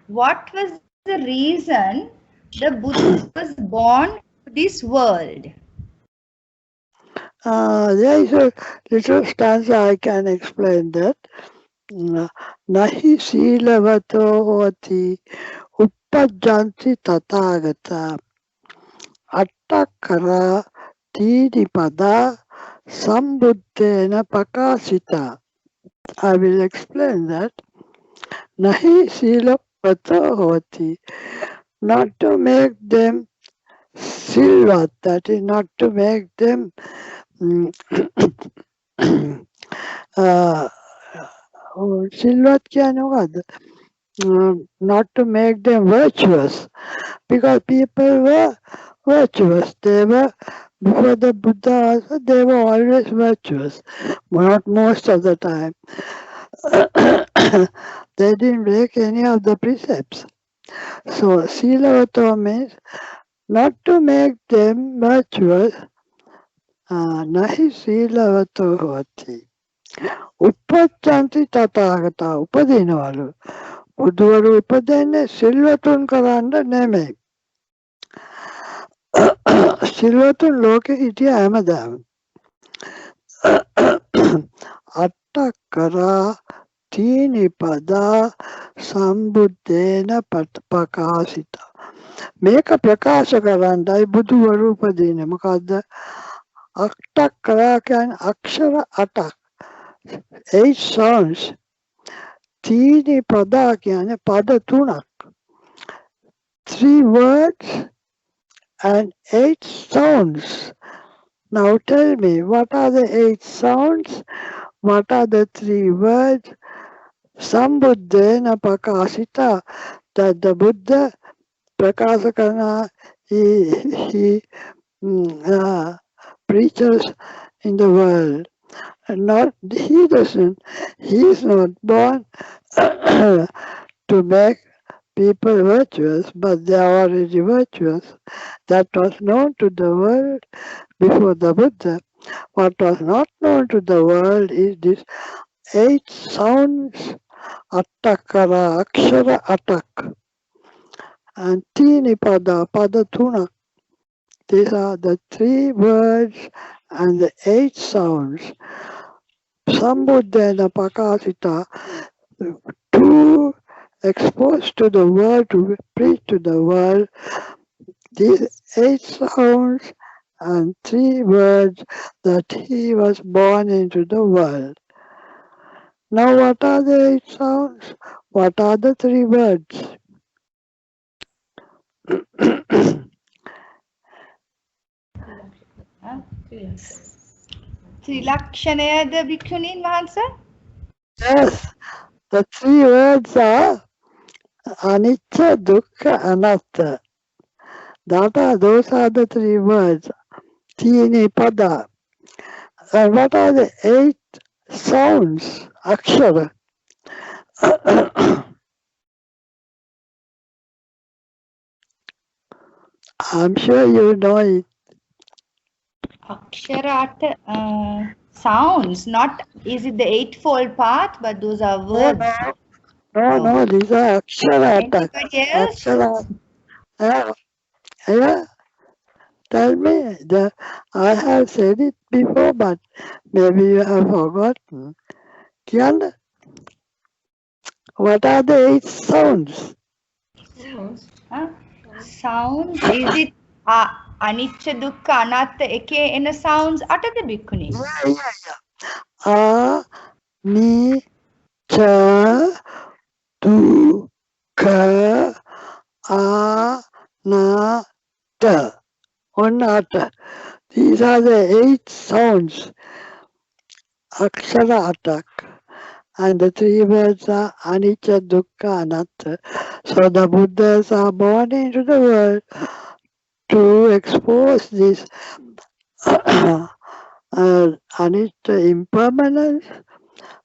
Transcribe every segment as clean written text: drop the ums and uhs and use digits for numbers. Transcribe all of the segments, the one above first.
what was the reason the Buddha was born to this world? There is a little stanza I can explain that. Nahi silavato hoti uppajjanti tathagata attakara tidipada sambuddhena pakasita. I will explain that. Nahi silavato hoti. Not to make them silvat, that is not to make them mm, uh, silvat क्या होगा? Not to make them virtuous, because people were virtuous. They were, before the Buddha also, they were always virtuous, not most of the time. They didn't break any of the precepts. So, Silavato means not to make them virtuous, nahi Silavato hoti. Uppachanti tathagata, upadinavalu. බුදුවරු උපදින්නේ සිල්වතුන් කරන්න නෙමෙයි. සිල්වතුන් ලෝකෙ හිටිය හැමදාම. අට්ටක් කරා තීනිපදා සම්බුද්ධේන පකාසිතා. මේක ප්‍රකාශ කරන්නයි බුදුවරු උපදින්නේ. මොකද්ද? අට්ටක් කරා කියන්නේ අක්ෂර 8ක්. 8 sounds. තීනිපදා කියන්නේ පද 3ක්. 3 words and 8 sounds. Now tell me, what are the 8 sounds? What are the 3 words? Sambuddhena pakasita, that the Buddha Prakasakana, he preaches in the world. And not, he is not born to make people virtuous, but they are already virtuous. That was known to the world before the Buddha. What was not known to the world is this 8 sounds, attakara, akshara, atak, and tini pada, pada tuna. These are the 3 words and the 8 sounds. Sambuddhena pakasita, to expose to the world, to preach to the world, these 8 sounds and 3 words that he was born into the world. Now what are the 8 sounds? What are the 3 words? ත්‍රිලක්ෂණයද භික්ෂුණීන් වහන්ස? Yes, the 3 words are anicca, dukkha, anatta. Those are the 3 words. Tini pada. And what are the 8 sounds? Akshara. I'm sure you know it. Akshara sounds, not is it the eightfold path, but those are words. No, these are Akshara. Anybody else? Akshara. Yeah, tell me. I have said it before, but maybe you have forgotten. Kian, what are the 8 sounds? Sounds, is it අනිච්ච දුක්ඛ අනාත්ත එකේ එන sounds අටද භික්ඛුණී? A, ni, cha, du, ka, a, na, ta. Onata. These are the 8 sounds. Akshara atak. And the 3 words are anicca, dukkha, anatta. So the Buddhas are born into the world to expose this anicca, impermanence,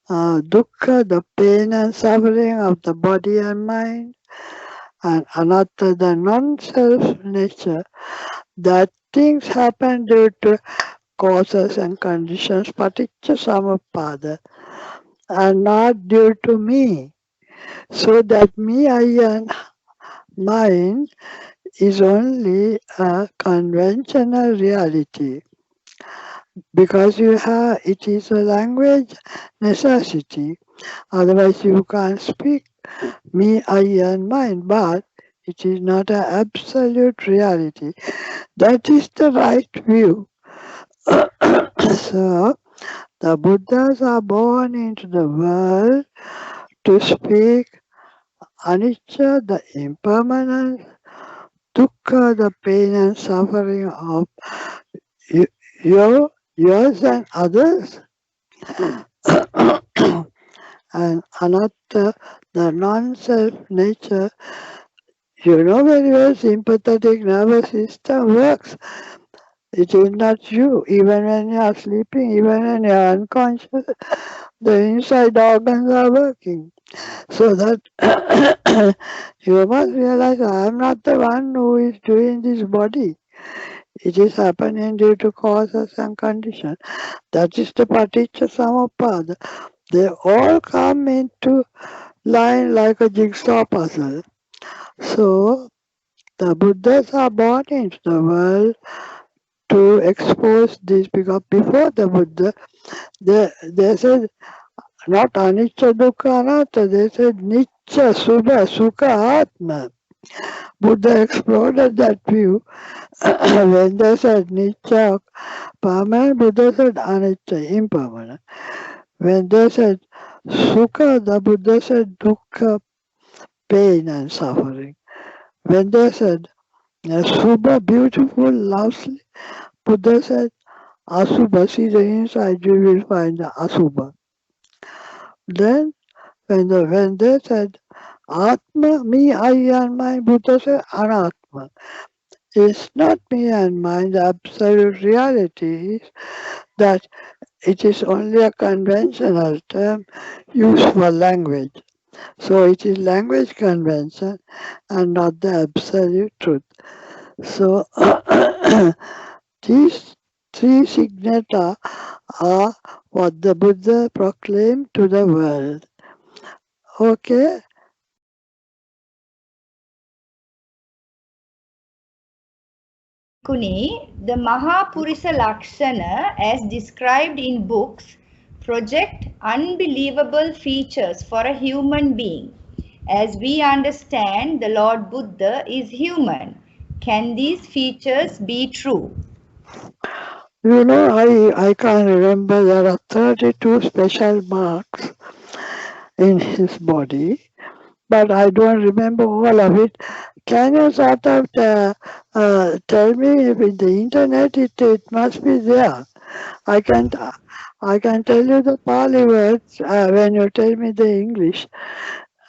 dukkha, the pain and suffering of the body and mind, and anatta, the non-self nature, that things happen due to causes and conditions, paticca samuppada, and not due to me. So that me, I and mind is only a conventional reality because it is a language necessity. Otherwise, you can't speak me, I, and mind. But it is not an absolute reality. That is the right view. So, the Buddhas are born into the world to speak anicca, the impermanence, dukkha, the pain and suffering of yours and others, and anatta, the non-self nature. You know very well sympathetic nervous system works. It is not you. Even when you are sleeping, even when you are unconscious, the inside organs are working. So that you must realize I am not the one who is doing this body. It is happening due to causes and conditions. That is the Paticca Samuppada. They all come into line like a jigsaw puzzle. So the Buddhas are born into the world to expose this because before the Buddha, they said not anicca dukkha anatta, they said nicca subha sukha atma. Buddha exploded that view when they said nicca permanent, Buddha said anicca impermanent. When they said sukha, the Buddha said dukkha, pain and suffering. When they said subha, beautiful, lovely, Buddha said asubha, see the inside you will find the asubha. Then when they said Atma, me, I and mine, Buddha said Anatma. It's not me and mine, the absolute reality is that it is only a conventional term used for language. So it is language convention and not the absolute truth. So these three signata are what the Buddha proclaimed to the world. Okay? Kuni, the Mahapurisa Lakshana, as described in books, project unbelievable features for a human being. As we understand, the Lord Buddha is human. Can these features be true? You know, I can't remember. There are 32 special marks in his body, but I don't remember all of it. Can you sort of tell me if in the internet it must be there? I can I can tell you the Pali words when you tell me the English.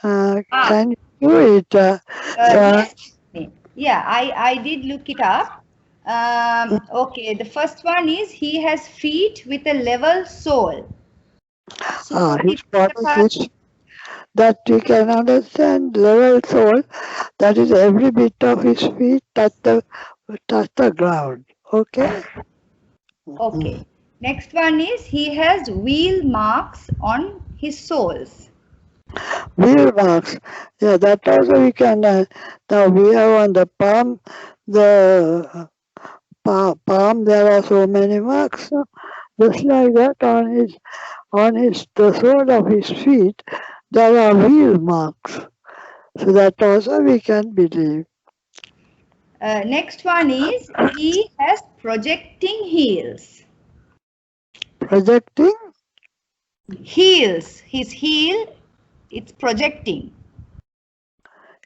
Can you do it? Yes. Yeah, I did look it up. Okay, the first one is he has feet with a level sole. His body is that we can understand level soul. That is every bit of his feet touch the ground. Okay. Okay. Next one is he has wheel marks on his soles. Wheel marks. Yeah, that also we can. Now we have on the palm, the palm. There are so many marks. Just like that on the sole of his feet, there are wheel marks. So that also we can believe. Next one is he has projecting heels. Projecting Heels. His heel, it's projecting.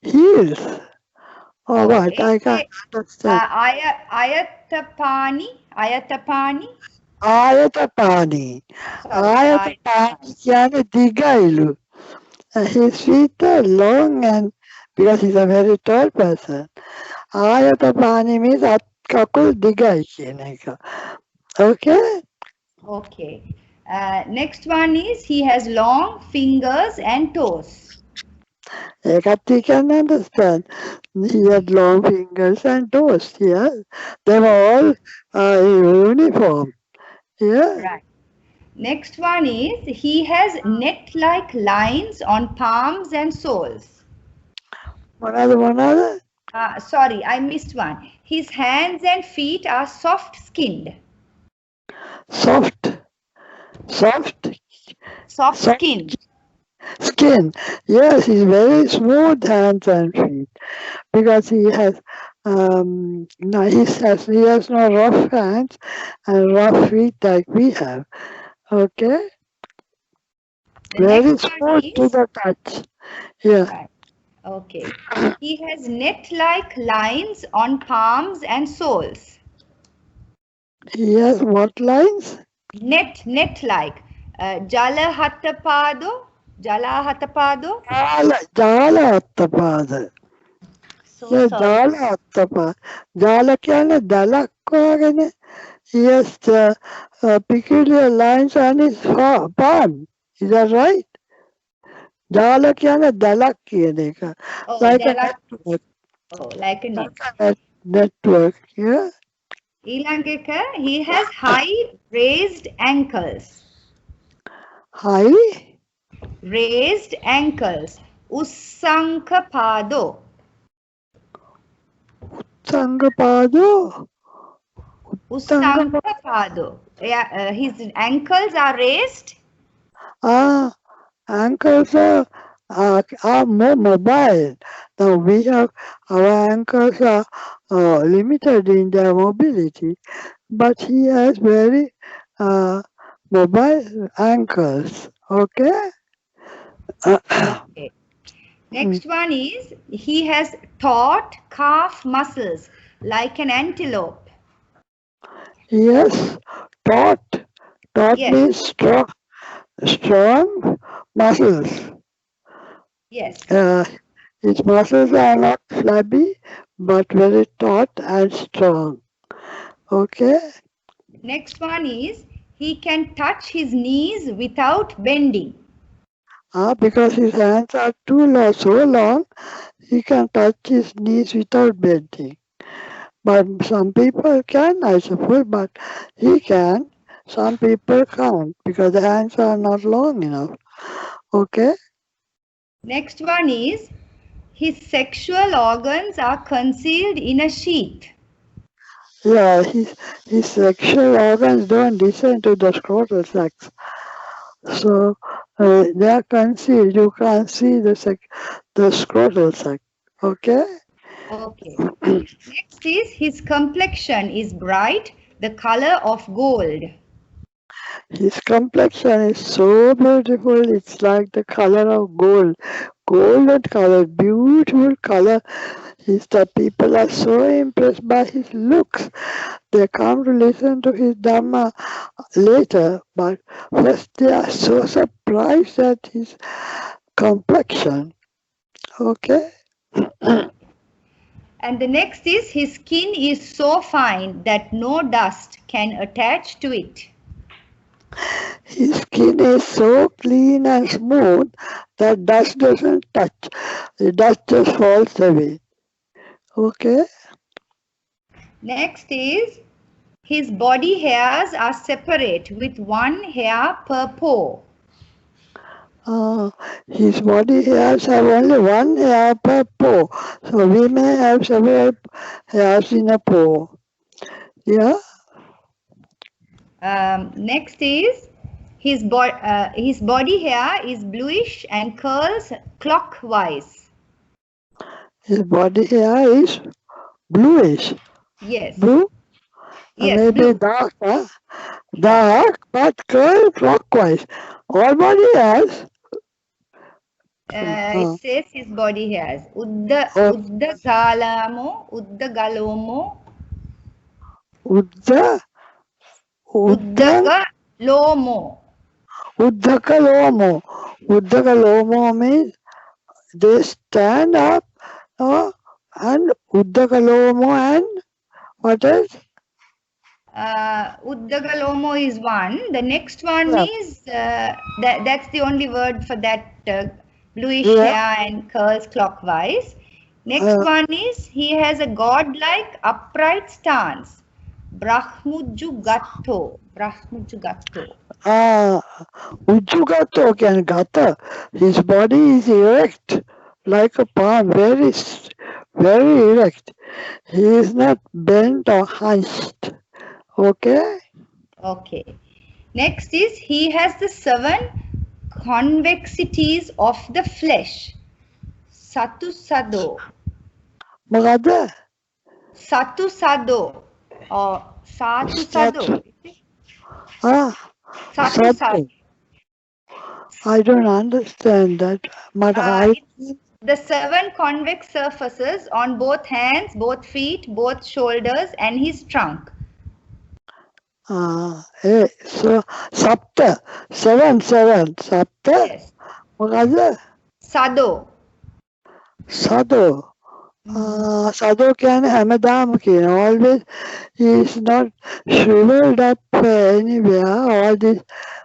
heels. All right, It I can understand. Ayatapani. Ayatapani. Ayatapani. Sorry. Ayatapani කියන්නේ දිගයිලු. His feet are long and because he's a very tall person. Ayatapani means කකුල් දිගයි කියන එක. Okay? Okay. Next one is he has long fingers and toes. ඒකත් you can understand. He had long fingers and toes. Yeah, they were all in uniform. Yeah. Right. Next one is he has net-like lines on palms and soles. One other. Sorry, I missed one. His hands and feet are soft-skinned. Soft Soft-skinned. skin. Yes, he's very smooth hands and feet because he has no, he has no rough hands and rough feet like we have. Okay, The very next one smooth to is, the touch. Yeah, right. Okay. He has net-like lines on palms and soles. he has what lines? Net-like. Jalahatapado. Jala attapad. So Yes, sorry. Jala attapad. Jala kyane dalak kogane. He has peculiar lines on his palm. Is that right? Jala kyane dalak kyane ka. Oh, Like a Jalak. network. Oh, like a net. Network, yeah. Ilangeka, he has high raised ankles. High Raised ankles. Ussankapado. Sangapado. Ussankapado. Yeah, his ankles are raised. Ankles are more mobile. Now we have our ankles are limited in their mobility, but he has very mobile ankles. Okay. Okay. Next one is he has taut calf muscles like an antelope. Yes, taut. Taut Yes. means strong muscles. Yes. His muscles are not flabby, but very taut and strong. Okay. Next one is he can touch his knees without bending. Because his hands are so long, he can touch his knees without bending. But some people can, I suppose, but he can. Some people can't because the hands are not long enough. Okay. Next one is his sexual organs are concealed in a sheath. Yeah, his sexual organs don't descend to the scrotal sacs. So they are concealed. You can't see the scrotal sac. Okay. Okay. Next is his complexion is bright, the color of gold. His complexion is so beautiful. It's like the color of gold. Golden color, beautiful color. The people are so impressed by his looks. They come to listen to his Dhamma later, but first they are so surprised at his complexion. Okay. And the next is his skin is so fine that no dust can attach to it. His skin is so clean and smooth that dust doesn't touch. The dust just falls away. Okay. Next is his body hairs are separate with one hair per paw. His body hairs have only one hair per paw. So we may have several hairs in a paw. Yeah. Next is his body hair is bluish and curls clockwise. His body hair is bluish. Yes. Blue? Yes, Maybe blue. dark, huh? Dark, but curl clockwise. All body hairs. It says his body hairs. Udda Galomo. Uddakalomo means they stand up and Uddakalomo and what else? Uddagalomo is one. The next one is that's the only word for that bluish hair and curls clockwise. Next one is he has a godlike upright stance. Brahmujugatto. Ujjugato can gata. His body is erect, like a palm, very erect. He is not bent or hunched. Okay? Okay. Next is he has the 7 convexities of the flesh. Satu sado. Magada? Satu sado. Or satu sado. Satu. Ah, Satu sado. Satu. I don't understand that. But I It's the 7 convex surfaces on both hands, both feet, both shoulders, and his trunk. so Sapta. Seven. Sapta. Yes. Magada? Sado. Sado. Sado can Hamadam can always he is not shriveled up anywhere. All these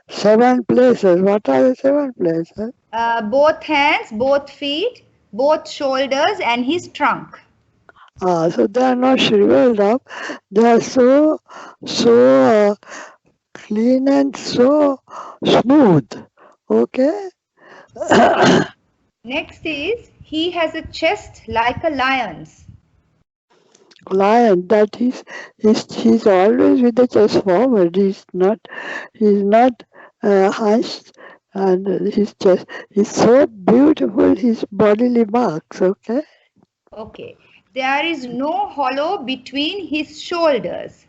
7 places. What are the 7 places? Both hands, both feet, both shoulders, and his trunk. So they are not shriveled up. They are so clean and so smooth. Okay. Next is he has a chest like a lion's. Lion that he's always with the chest forward. He's not hunched, and his chest is so beautiful. His bodily marks. Okay. Okay. There is no hollow between his shoulders.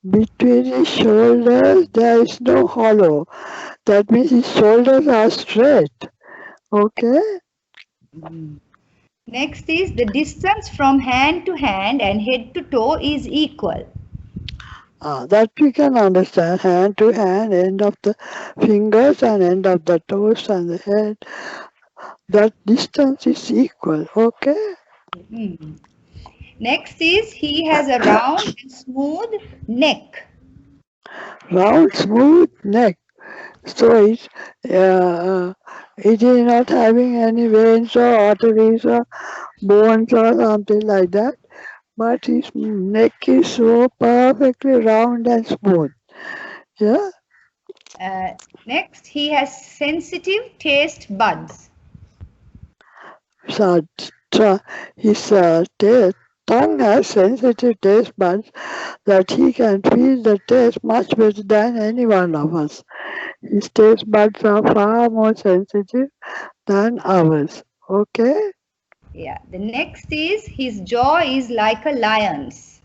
Between his shoulders there is no hollow. That means his shoulders are straight. Okay. Next is the distance from hand to hand and head to toe is equal. That we can understand. Hand to hand, end of the fingers and end of the toes and the head. That distance is equal. Okay. Next is he has a round and smooth neck. Round, smooth neck. So it is not having any veins or arteries or bones or something like that. But his neck is so perfectly round and smooth. Yeah. Next, he has sensitive taste buds. So his tongue has sensitive taste buds that he can feel the taste much better than any one of us. His taste buds are far more sensitive than ours. Okay? Yeah. The next is his jaw is like a lion's.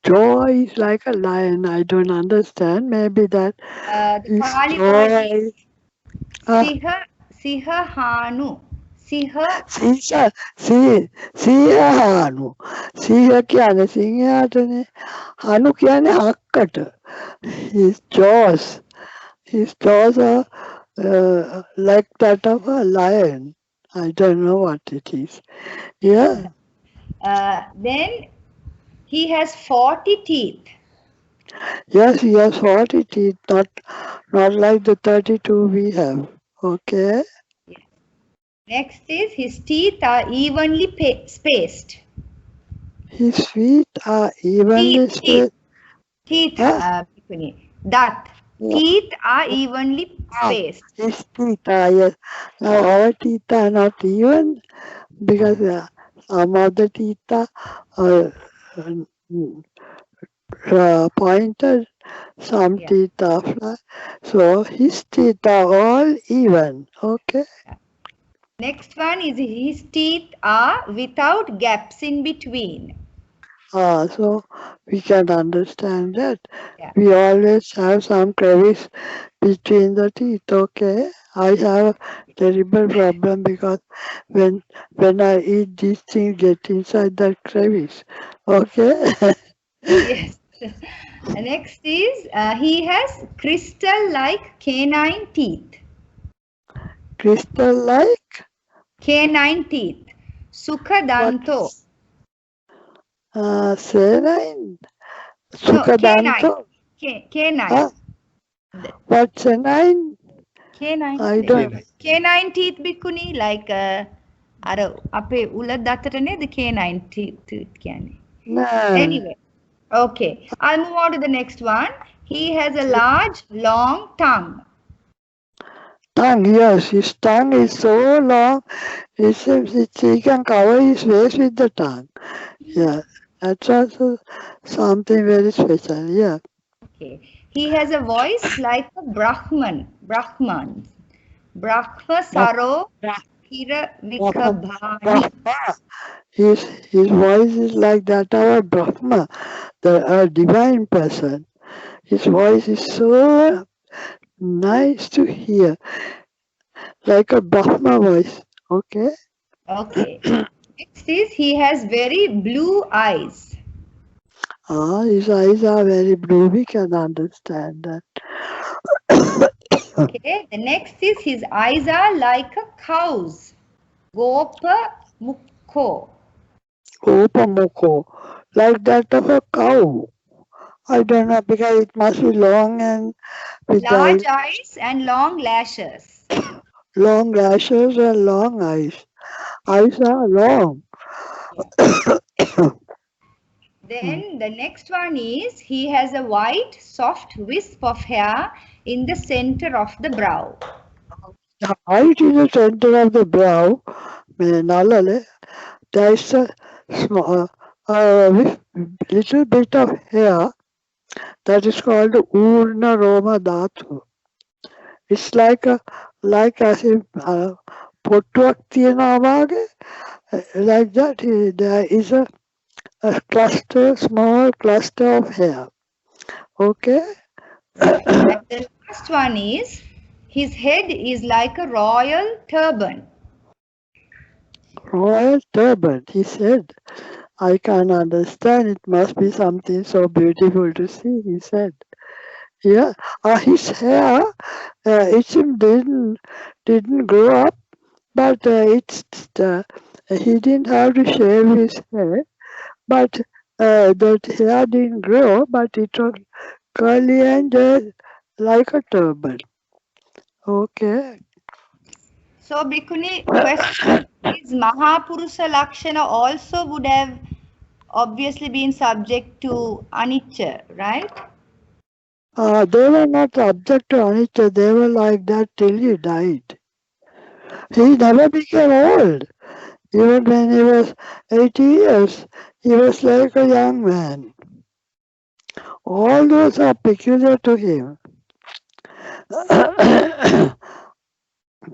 Jaw is like a lion. I don't understand. Maybe that The his Pali jaw word is. is siha hanu. Siha. සිංහහානු සිංහ කියන්නේ සිංහයාටනේ හනු කියන්නේ හක්කට his jaws are like that of a lion. I don't know what it is. Yeah. Then he has 40 teeth. Yes, he has 40 teeth, not like the 32 we have. Okay. Next is his teeth are evenly spaced. His feet are evenly spaced. Teeth. Huh? That. Yeah. Teeth are evenly spaced. His teeth are, yes. Now our teeth are not even because some of the teeth are pointed, some teeth are flat. So his teeth are all even. Okay. Next one is his teeth are without gaps in between. So we can understand that. Yeah. We always have some crevice between the teeth. Okay. I have a terrible problem because when I eat, these things get inside that crevice. Okay. Yes. Next is he has crystal-like canine teeth. Crystal-like? Canine teeth. Sukhadanto. Canine? Sukhadanto? No, canine. What's canine? Canine. I don't. Canine teeth bikuni like අර අපේ උල දතට නේද canine teeth කියන්නේ. No. Anyway. Okay. I'll move on to the next one. He has a large, long tongue. Tongue, yes, his tongue is so long, it seems he can cover his face with the tongue. Yeah, that's also something very special, yeah. Okay. He has a voice like a Brahman. Brahma Brah- Saro Brah- Hira Brahma, Vikabhani. Brahma. His voice is like that of a Brahma, a divine person. His voice is so nice to hear, like a Brahma voice. Okay? Okay. Next is he has very blue eyes. His eyes are very blue. We can understand that. Okay. The next is his eyes are like a cow's. Gopa Mukho. Opamoko, like that of a cow. I don't know because it must be long and with Large the eyes and long lashes. long lashes and long eyes. Eyes are long. Yeah. Then the next one is he has a white soft wisp of hair in the center of the brow. The height in the center of the brow, nalale, there is a small, little bit of hair that is called Urna Roma Dhatu. It's like as if පොට්ටුවක් තියෙනවා වගේ, like that. There is a cluster, small cluster of hair. Okay? And the last one is his head is like a royal turban. Royal turban, he said. I can't understand. It must be something so beautiful to see, he said. Yeah, his hair, didn't grow up, but he didn't have to shave his hair, but that hair didn't grow, but it was curly and like a turban. Okay. So Bhikkhuni, question is Mahapurusa Lakshana also would have obviously been subject to anicca, right? They were not subject to anicca. They were like that till he died. He never became old. Even when he was 80 years, he was like a young man. All those are peculiar to him.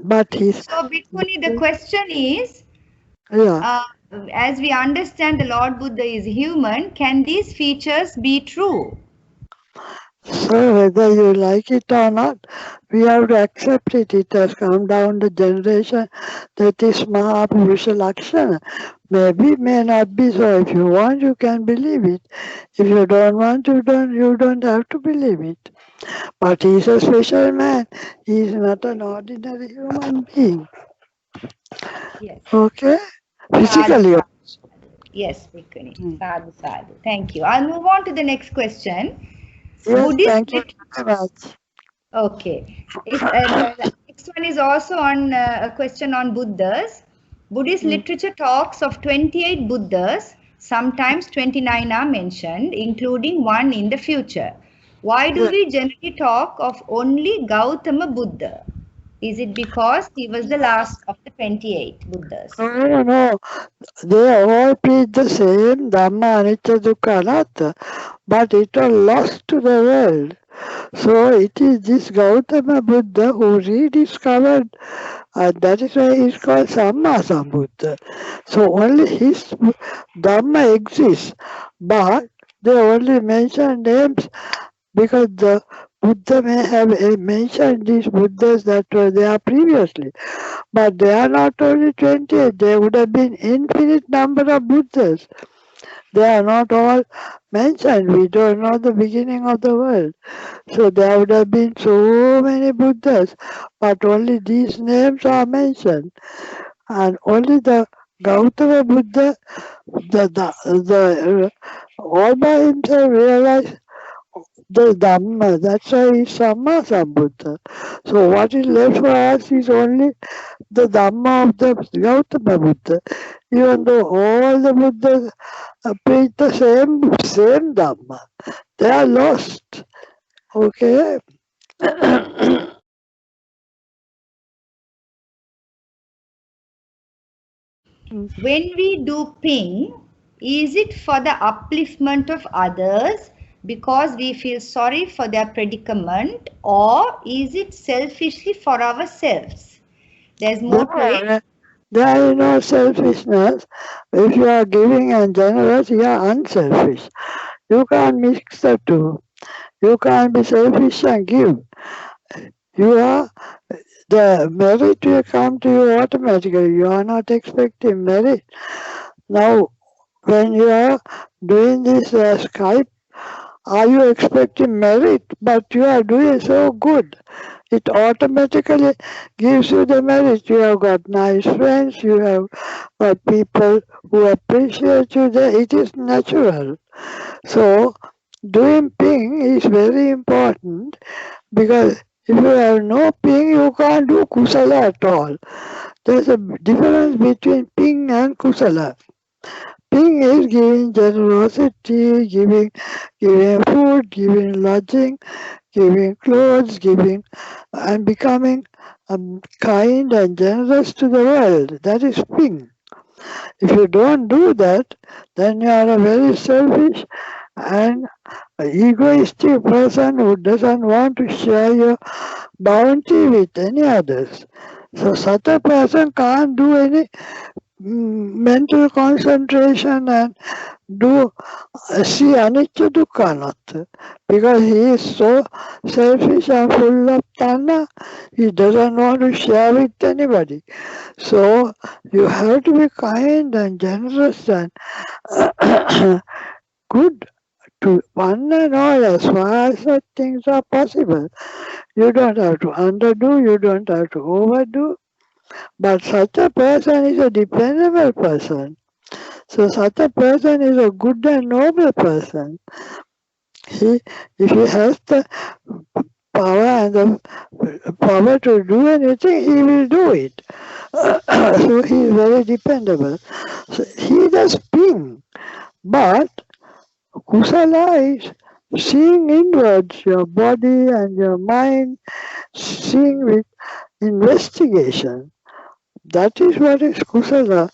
But he's, So Bhikkhuni, the question is, yeah, as we understand the Lord Buddha is human, can these features be true? so whether you like it or not, we have to accept it. It has come down the generation that is Mahapurusha Lakshana. Maybe, may not be so. If you want, you can believe it. If you don't want, you don't have to believe it. But he's a special man. He's not an ordinary human being. Yes. Okay? Physically. Yes, Bhikkhuni. Sadhu, sadhu. Thank you. I'll move on to the next question. Yes, Buddhist thank you very much. Okay. The next one is also on a question on Buddhas. Buddhist literature talks of 28 Buddhas. Sometimes 29 are mentioned, including one in the future. Why do we generally talk of only Gautama Buddha? Is it because he was the last of the 28 Buddhas? No. They all preach the same Dhamma, Anicca, Dukkha, Anatta, but it was lost to the world. So it is this Gautama Buddha who rediscovered, and that is why he is called Samma Sambuddha. So only his Dhamma exists, but they only mention names because the Buddha may have mentioned these Buddhas that were there previously. But they are not only 28, there would have been infinite number of Buddhas. They are not all mentioned. We don't know the beginning of the world. So there would have been so many Buddhas, but only these names are mentioned. And only the Gautama Buddha, all by himself realized the Dhamma. That's why he's Samma Sambuddha. So what is left for us is only the Dhamma of the Gautama Buddha. Even though all the Buddhas preach the same Dhamma, they are lost. Okay. When we do ping, is it for the upliftment of others because we feel sorry for their predicament, or is it selfishly for ourselves? There's more to it. There is no selfishness. If you are giving and generous, you are unselfish. You can't mix the two. You can't be selfish and give. You are the merit will come to you automatically. You are not expecting merit. Now, when you are doing this Skype, are you expecting merit? But you are doing so good. It automatically gives you the merit. You have got nice friends, you have got people who appreciate you. It is natural. So, doing ping is very important because if you have no ping, you can't do kusala at all. There's a difference between ping and kusala. Ping is giving generosity, giving food, giving lodging, giving clothes, giving and becoming kind and generous to the world. That is ping. If you don't do that, then you are a very selfish and egoistic person who doesn't want to share your bounty with any others. So such a person can't do any mental concentration and do see anicca dukkha anatta because he is so selfish and full of tanna, he doesn't want to share with anybody. So you have to be kind and generous and good to one and all as far as such things are possible. You don't have to underdo, you don't have to overdo, but such a person is a dependable person. So such a person is a good and noble person. He, if he has the power and the power to do anything, he will do it. So he is very dependable. So he does ping, but kusala is seeing inwards your body and your mind, seeing with investigation. That is what is kusala.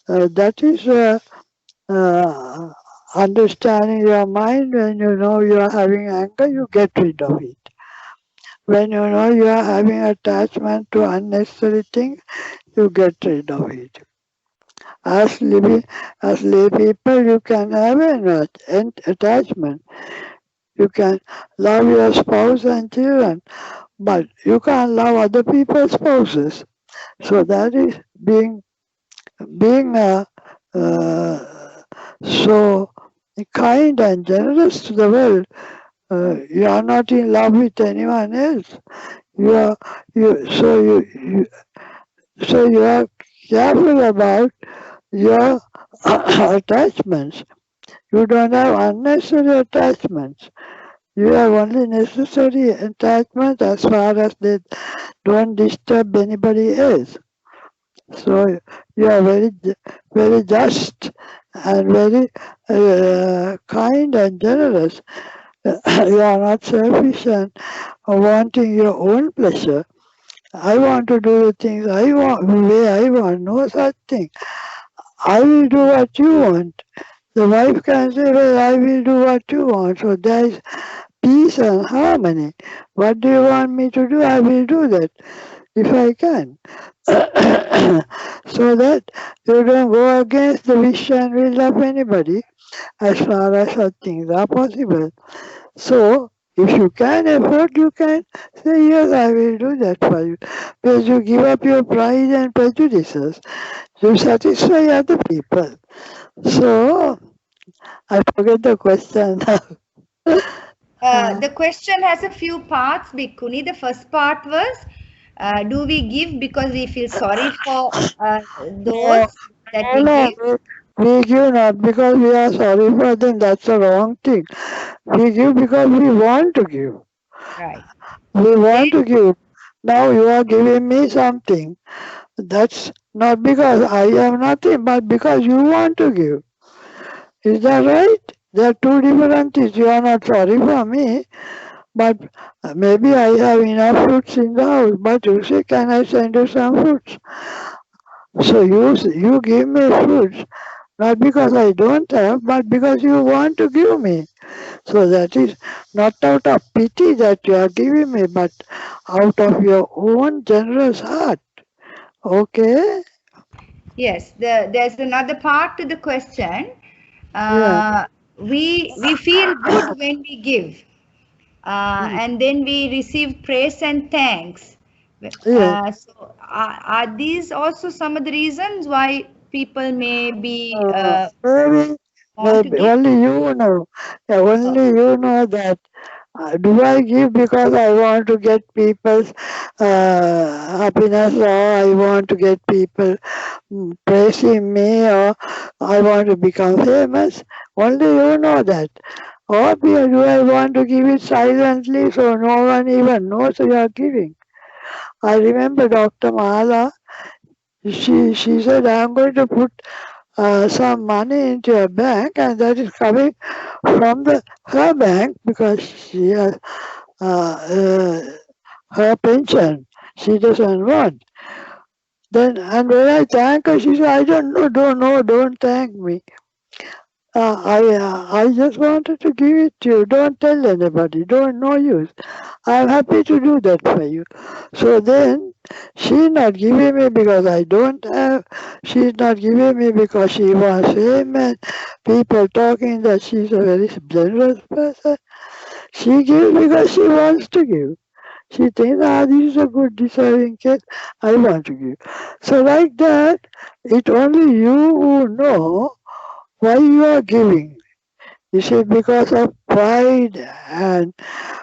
That is uh, understanding your mind. When you know you are having anger, you get rid of it. When you know you are having attachment to unnecessary things, you get rid of it. As living, as lay people, you can have an attachment. You can love your spouse and children, but you can't love other people's spouses. So that is being so kind and generous to the world. You are not in love with anyone else. You are you are careful about your attachments. You don't have unnecessary attachments. You have only necessary attachments as far as they don't disturb anybody else. So you are very just and very kind and generous. You are not selfish and wanting your own pleasure. I want to do the things I want, the way I want, no such thing. I will do what you want. The wife can say, well, I will do what you want. So there is peace and harmony. What do you want me to do? I will do that if I can. So that you don't go against the wish and will of anybody as far as such things are possible. So if you can afford, you can say, yes, I will do that for you. Because you give up your pride and prejudices to satisfy other people. So I forget the question now. The question has a few parts, Bhikkhuni. The first part was, do we give because we feel sorry for those that we give? We give not because we are sorry for them. That's the wrong thing. We give because we want to give. Right. We want to give. Now you are giving me something. That's not because I have nothing, but because you want to give. Is that right? There are two different things. You are not sorry for me, But maybe I have enough fruits in the house, but you say, can I send you some fruits? So you give me fruits, not because I don't have, but because you want to give me. So that is not out of pity that you are giving me, but out of your own generous heart. Okay? Yes, there's another part to the question. Yeah. We feel good when we give, and then we receive praise and thanks. Yeah. So, are these also some of the reasons why people may be Maybe, want to give? only you know. Yeah, Oh, only you know that. Do I give because I want to get people's happiness, or I want to get people praising me, or I want to become famous? Only you know that. Or do I want to give it silently so no one even knows you are giving? I remember Dr. Mahala, she said, I'm going to put some money into a bank, and that is coming from her bank because she has her pension. She doesn't want. Then, and when I thank her, she said, I don't know, don't thank me. I just wanted to give it to you. Don't tell anybody. Don't know you. I'm happy to do that for you. So then, she's not giving me because I don't have. She's not giving me because she wants fame and people talking that she's a very generous person. She gives because she wants to give. She thinks, this is a good deserving case. I want to give. So like that, it's only you who know why you are giving. Is it because of pride and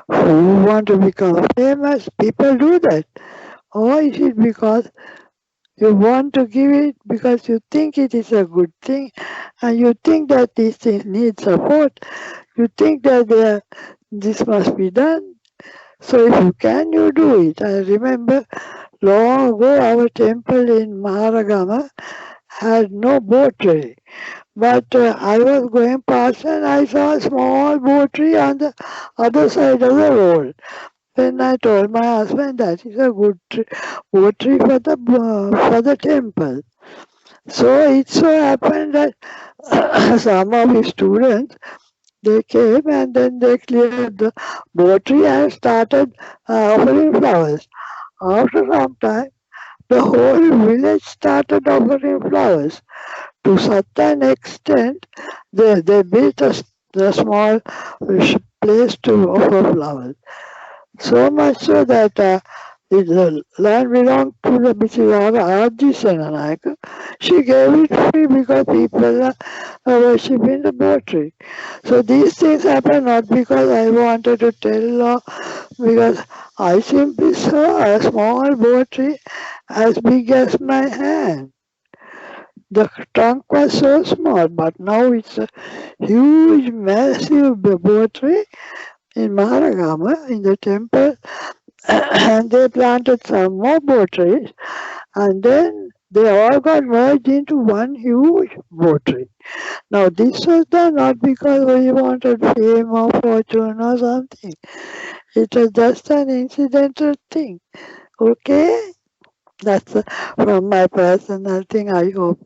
who want to become famous? People do that. Or is it because you want to give it because you think it is a good thing and you think that these things need support? You think that this must be done. So if you can, you do it. I remember long ago our temple in Maharagama had no boat tree. But I was going past and I saw a small boat tree on the other side of the road. Then I told my husband that is a good boat tree for the temple. So it so happened that some of his students they came and then they cleared the boat tree and started offering flowers. After some time, the whole village started offering flowers. To such an extent, they built a small place to offer flowers. So much so that the land belonged to the Mrs. Arji Senanayaka. She gave it free because people are worshipping the poetry. So these things happen not because I wanted to tell or because I simply saw a small poetry as big as my hand. The trunk was so small, but now it's a huge, massive poetry in Maharagama in the temple. And they planted some more trees, and then they all got merged into one huge tree. Now this was done not because we wanted fame or fortune or something. It was just an incidental thing. Okay? That's from my personal thing. I hope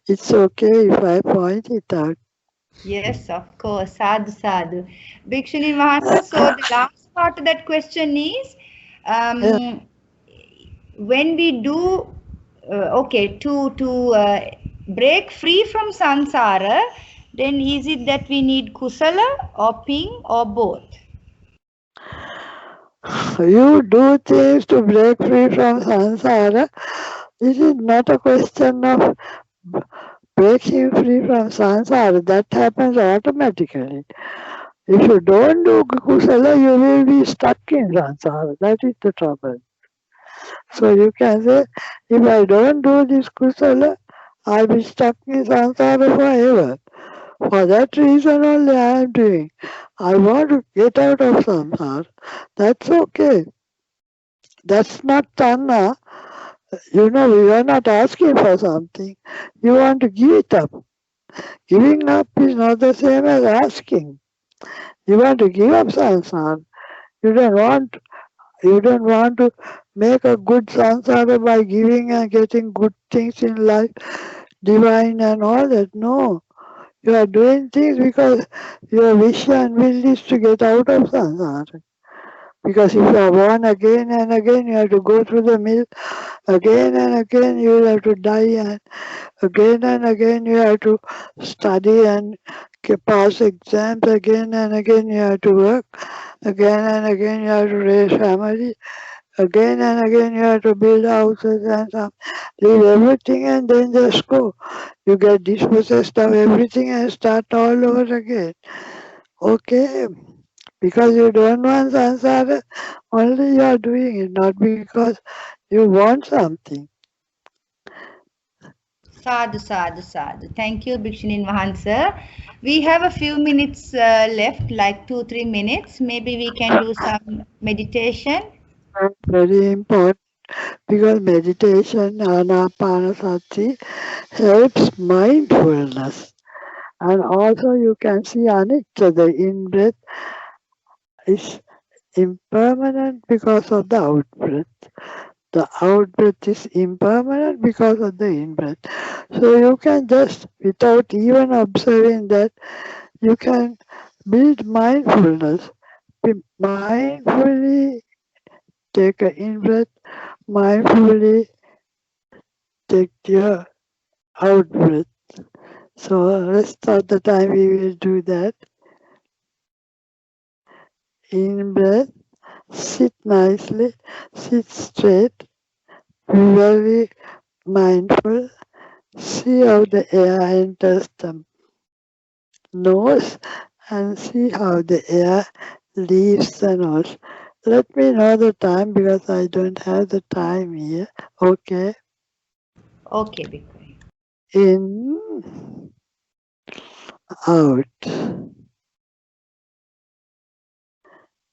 it's okay if I point it out. yes, of course. Sadhu, sadhu. Bhikshuni Mahanta, so the last part of that question is, Yeah. when we do, okay, to break free from samsara, then is it that we need kusala or ping or both? You do things to break free from samsara. This is not a question of breaking free from samsara. That happens automatically. If you don't do kusala, you will be stuck in samsara. That is the trouble. So you can say, if I don't do this kusala, I'll be stuck in samsara forever. For that reason only I am doing. I want to get out of samsara. That's okay. That's not tanna. You know, we are not asking for something. You want to give it up. Giving up is not the same as asking. You want to give up samsara. You don't want to make a good sansara by giving and getting good things in life, divine and all that. No. You are doing things because your wish and will is to get out of samsara. Because if you are born again and again, you have to go through the mill. Again and again, you will have to die, and again, you have to study and pass exams. Again and again, you have to work. Again and again, you have to raise family. Again and again, you have to build houses and leave everything and then just go. You get dispossessed of everything and start all over again. Okay, because you don't want samsara, only you are doing it, not because you want something. Sadhu, sadhu, sadhu. Thank you, Bhikshuni Mahansa. We have a few minutes left, like 2-3 minutes. Maybe we can do some meditation. Very important because meditation, anapanasati, helps mindfulness. And also you can see anicca, the in-breath is impermanent because of the out-breath. The out-breath is impermanent because of the in-breath. So you can just, without even observing that, you can build mindfulness. Mindfully take an in-breath, mindfully take your out-breath. So rest of the time we will do that. In-breath, sit nicely, sit straight, be very mindful. See how the air enters the nose and see how the air leaves the nose. Let me know the time because I don't have the time here. Okay. Okay, Bhikkhuni. In, out.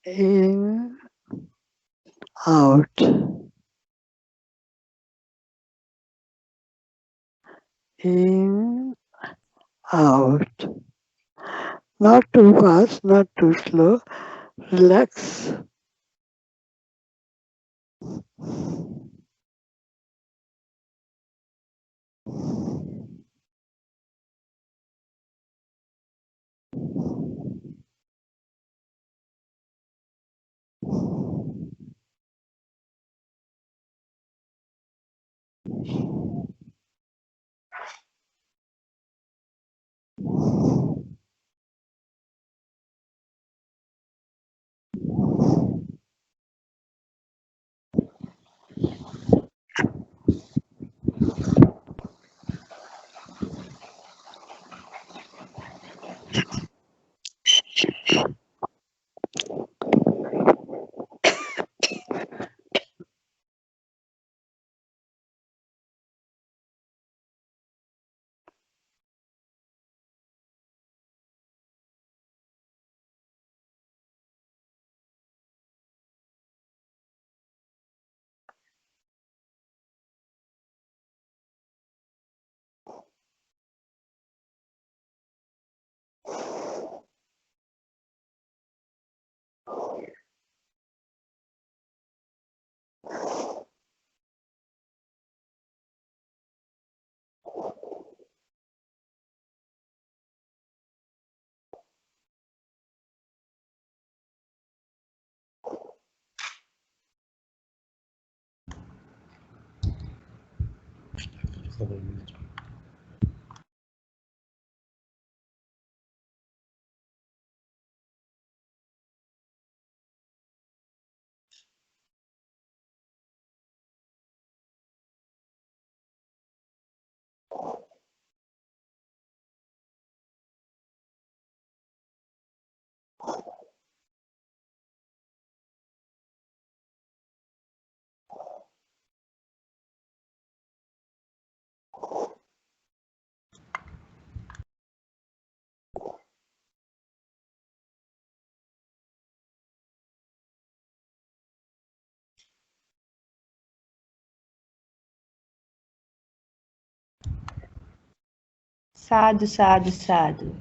In, out. In, out. Not too fast, not too slow. Relax. Sadhu, sadhu, sadhu.